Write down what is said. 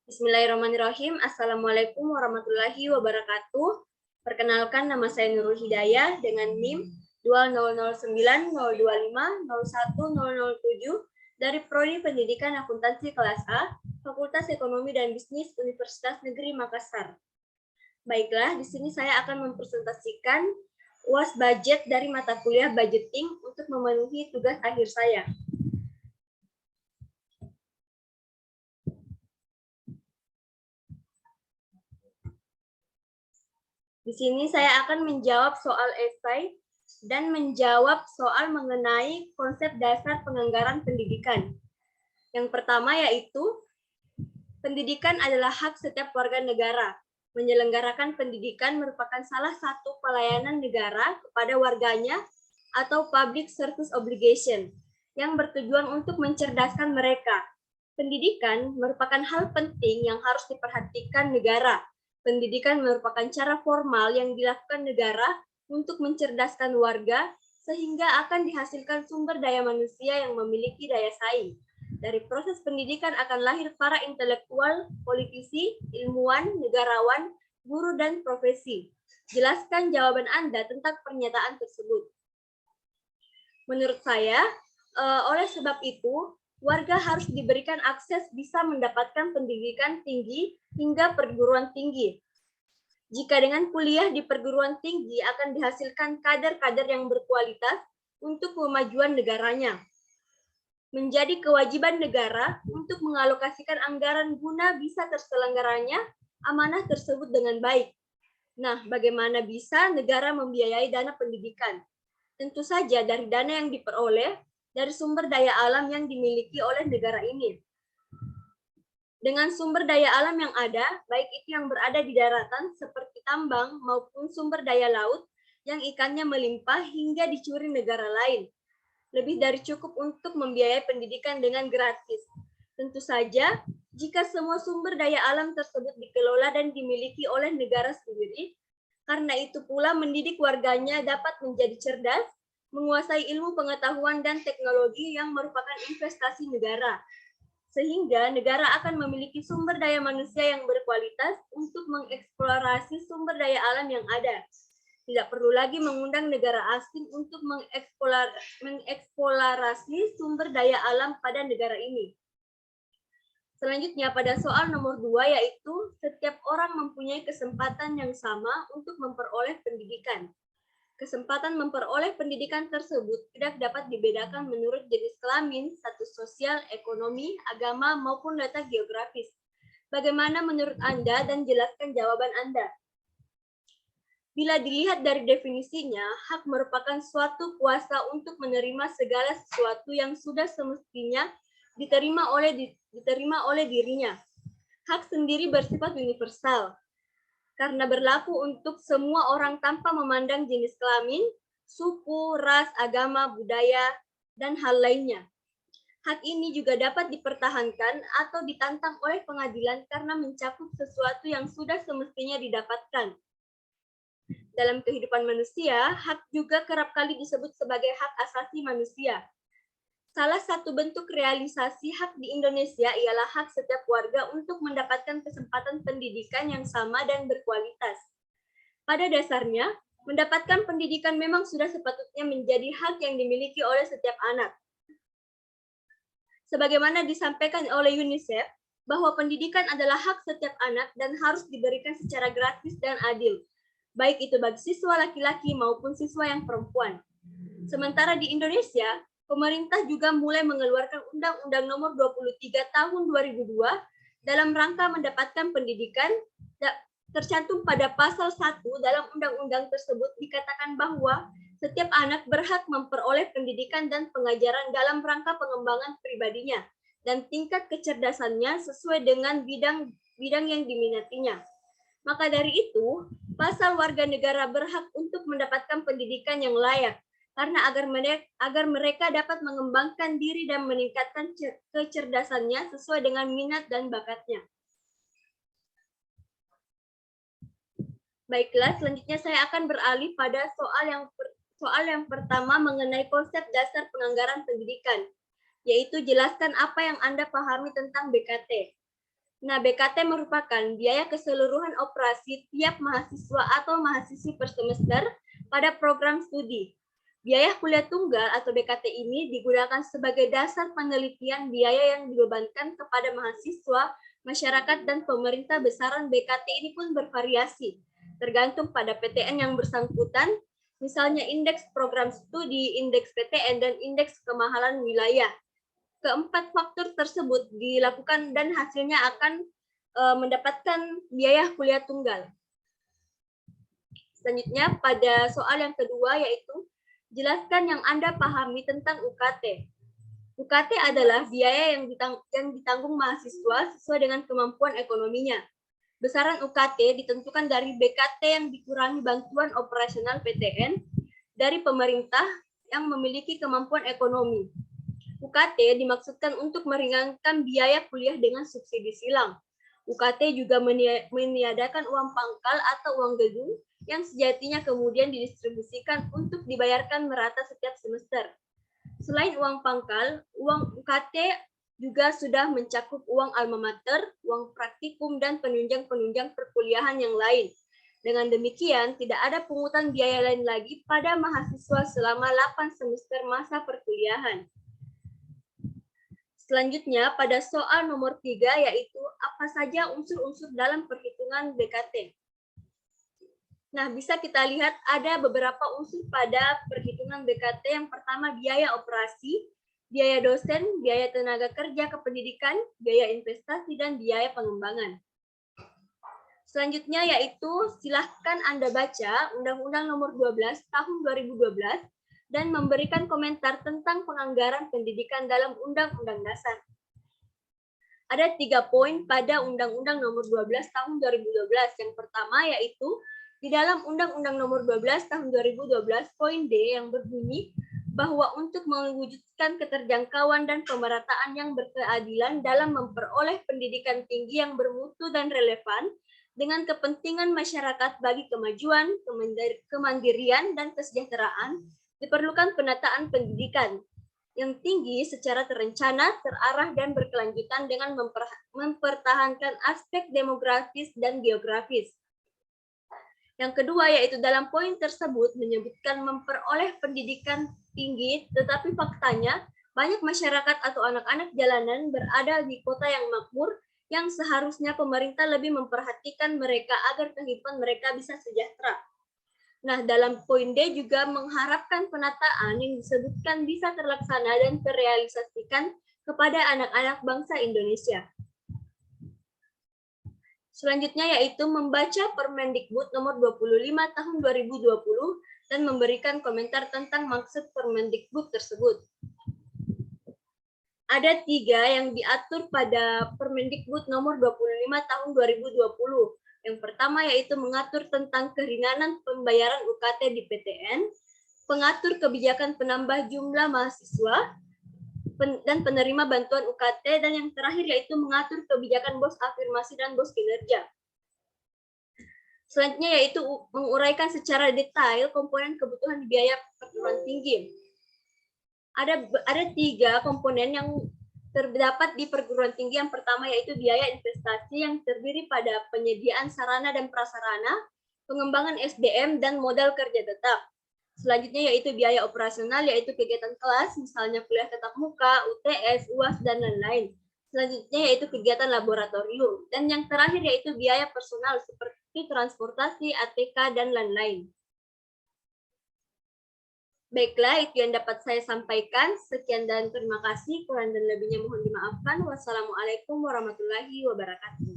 Bismillahirrahmanirrahim. Assalamualaikum warahmatullahi wabarakatuh. Perkenalkan, nama saya Nurul Hidayah dengan NIM 200902501007 dari Prodi Pendidikan Akuntansi kelas A, Fakultas Ekonomi dan Bisnis Universitas Negeri Makassar. Baiklah, di sini saya akan mempresentasikan UAS budget dari mata kuliah budgeting untuk memenuhi tugas akhir saya. Di sini saya akan menjawab soal esai dan menjawab soal mengenai konsep dasar penganggaran pendidikan. Yang pertama yaitu, pendidikan adalah hak setiap warga negara. Menyelenggarakan pendidikan merupakan salah satu pelayanan negara kepada warganya atau public service obligation yang bertujuan untuk mencerdaskan mereka. Pendidikan merupakan hal penting yang harus diperhatikan negara. Pendidikan merupakan cara formal yang dilakukan negara untuk mencerdaskan warga sehingga akan dihasilkan sumber daya manusia yang memiliki daya saing. Dari proses pendidikan akan lahir para intelektual, politisi, ilmuwan, negarawan, guru, dan profesi. Jelaskan jawaban Anda tentang pernyataan tersebut. Menurut saya, oleh sebab itu, warga harus diberikan akses bisa mendapatkan pendidikan tinggi hingga perguruan tinggi. Jika dengan kuliah di perguruan tinggi akan dihasilkan kader-kader yang berkualitas untuk kemajuan negaranya. Menjadi kewajiban negara untuk mengalokasikan anggaran guna bisa terselenggaranya amanah tersebut dengan baik. Nah, bagaimana bisa negara membiayai dana pendidikan? Tentu saja dari dana yang diperoleh dari sumber daya alam yang dimiliki oleh negara ini. Dengan sumber daya alam yang ada, baik itu yang berada di daratan seperti tambang maupun sumber daya laut yang ikannya melimpah hingga dicuri negara lain. Lebih dari cukup untuk membiayai pendidikan dengan gratis. Tentu saja, jika semua sumber daya alam tersebut dikelola dan dimiliki oleh negara sendiri, karena itu pula mendidik warganya dapat menjadi cerdas, menguasai ilmu pengetahuan dan teknologi yang merupakan investasi negara. Sehingga negara akan memiliki sumber daya manusia yang berkualitas untuk mengeksplorasi sumber daya alam yang ada. Tidak perlu lagi mengundang negara asing untuk mengeksplorasi sumber daya alam pada negara ini. Selanjutnya pada soal nomor 2 yaitu setiap orang mempunyai kesempatan yang sama untuk memperoleh pendidikan. Kesempatan memperoleh pendidikan tersebut tidak dapat dibedakan menurut jenis kelamin, status sosial, ekonomi, agama, maupun letak geografis. Bagaimana menurut Anda dan jelaskan jawaban Anda? Bila dilihat dari definisinya, hak merupakan suatu kuasa untuk menerima segala sesuatu yang sudah semestinya diterima oleh dirinya. Hak sendiri bersifat universal, karena berlaku untuk semua orang tanpa memandang jenis kelamin, suku, ras, agama, budaya, dan hal lainnya. Hak ini juga dapat dipertahankan atau ditantang oleh pengadilan karena mencakup sesuatu yang sudah semestinya didapatkan. Dalam kehidupan manusia, hak juga kerap kali disebut sebagai hak asasi manusia. Salah satu bentuk realisasi hak di Indonesia ialah hak setiap warga untuk mendapatkan kesempatan pendidikan yang sama dan berkualitas. Pada dasarnya, mendapatkan pendidikan memang sudah sepatutnya menjadi hak yang dimiliki oleh setiap anak. Sebagaimana disampaikan oleh UNICEF, bahwa pendidikan adalah hak setiap anak dan harus diberikan secara gratis dan adil, baik itu bagi siswa laki-laki maupun siswa yang perempuan. Sementara di Indonesia, pemerintah juga mulai mengeluarkan Undang-Undang Nomor 23 Tahun 2002 dalam rangka mendapatkan pendidikan. Tercantum pada pasal 1 dalam undang-undang tersebut dikatakan bahwa setiap anak berhak memperoleh pendidikan dan pengajaran dalam rangka pengembangan pribadinya dan tingkat kecerdasannya sesuai dengan bidang yang diminatinya. Maka dari itu, pasal warga negara berhak untuk mendapatkan pendidikan yang layak, karena agar mereka dapat mengembangkan diri dan meningkatkan kecerdasannya sesuai dengan minat dan bakatnya. Baiklah, selanjutnya saya akan beralih pada soal yang pertama mengenai konsep dasar penganggaran pendidikan, yaitu jelaskan apa yang Anda pahami tentang BKT. Nah, BKT merupakan biaya keseluruhan operasi tiap mahasiswa atau mahasiswi per semester pada program studi. Biaya kuliah tunggal atau BKT ini digunakan sebagai dasar penelitian biaya yang dibebankan kepada mahasiswa, masyarakat, dan pemerintah. Besaran BKT ini pun bervariasi, tergantung pada PTN yang bersangkutan, misalnya indeks program studi, indeks PTN, dan indeks kemahalan wilayah. Keempat faktor tersebut dilakukan dan hasilnya akan mendapatkan biaya kuliah tunggal. Selanjutnya pada soal yang kedua yaitu jelaskan yang Anda pahami tentang UKT. UKT adalah biaya yang ditanggung mahasiswa sesuai dengan kemampuan ekonominya. Besaran UKT ditentukan dari BKT yang dikurangi bantuan operasional PTN dari pemerintah yang memiliki kemampuan ekonomi. UKT dimaksudkan untuk meringankan biaya kuliah dengan subsidi silang. UKT juga meniadakan uang pangkal atau uang gedung yang sejatinya kemudian didistribusikan untuk dibayarkan merata setiap semester. Selain uang pangkal, uang UKT juga sudah mencakup uang alma mater, uang praktikum, dan penunjang-penunjang perkuliahan yang lain. Dengan demikian, tidak ada pungutan biaya lain lagi pada mahasiswa selama 8 semester masa perkuliahan. Selanjutnya, pada soal nomor 3, yaitu apa saja unsur-unsur dalam perhitungan BKT. Nah, bisa kita lihat ada beberapa unsur pada perhitungan BKT. Yang pertama, biaya operasi, biaya dosen, biaya tenaga kerja kependidikan, biaya investasi, dan biaya pengembangan. Selanjutnya, yaitu silahkan Anda baca Undang-Undang Nomor 12 Tahun 2012 dan memberikan komentar tentang penganggaran pendidikan dalam Undang-Undang Dasar. Ada 3 poin pada Undang-Undang Nomor 12 Tahun 2012. Yang pertama yaitu di dalam Undang-Undang Nomor 12 Tahun 2012 poin D yang berbunyi bahwa untuk mewujudkan keterjangkauan dan pemerataan yang berkeadilan dalam memperoleh pendidikan tinggi yang bermutu dan relevan dengan kepentingan masyarakat bagi kemajuan, kemandirian, dan kesejahteraan, diperlukan penataan pendidikan yang tinggi secara terencana, terarah, dan berkelanjutan dengan mempertahankan aspek demografis dan geografis. Yang kedua yaitu dalam poin tersebut menyebutkan memperoleh pendidikan tinggi, tetapi faktanya banyak masyarakat atau anak-anak jalanan berada di kota yang makmur yang seharusnya pemerintah lebih memperhatikan mereka agar kehidupan mereka bisa sejahtera. Nah, dalam poin D juga mengharapkan penataan yang disebutkan bisa terlaksana dan terrealisasikan kepada anak-anak bangsa Indonesia. Selanjutnya yaitu membaca Permendikbud nomor 25 tahun 2020 dan memberikan komentar tentang maksud Permendikbud tersebut. Ada 3 yang diatur pada Permendikbud nomor 25 tahun 2020. Yang pertama yaitu mengatur tentang keringanan pembayaran UKT di PTN, pengatur kebijakan penambah jumlah mahasiswa, dan penerima bantuan UKT, dan yang terakhir yaitu mengatur kebijakan bos afirmasi dan bos kinerja. Selanjutnya yaitu menguraikan secara detail komponen kebutuhan biaya perguruan tinggi. Ada 3 komponen yang terdapat di perguruan tinggi. Yang pertama yaitu biaya investasi yang terdiri pada penyediaan sarana dan prasarana, pengembangan SDM, dan modal kerja tetap. Selanjutnya yaitu biaya operasional, yaitu kegiatan kelas, misalnya kuliah tatap muka, UTS, UAS, dan lain-lain. Selanjutnya yaitu kegiatan laboratorium. Dan yang terakhir yaitu biaya personal seperti transportasi, ATK, dan lain-lain. Baiklah, itu yang dapat saya sampaikan. Sekian dan terima kasih. Kurang dan lebihnya mohon dimaafkan. Wassalamualaikum warahmatullahi wabarakatuh.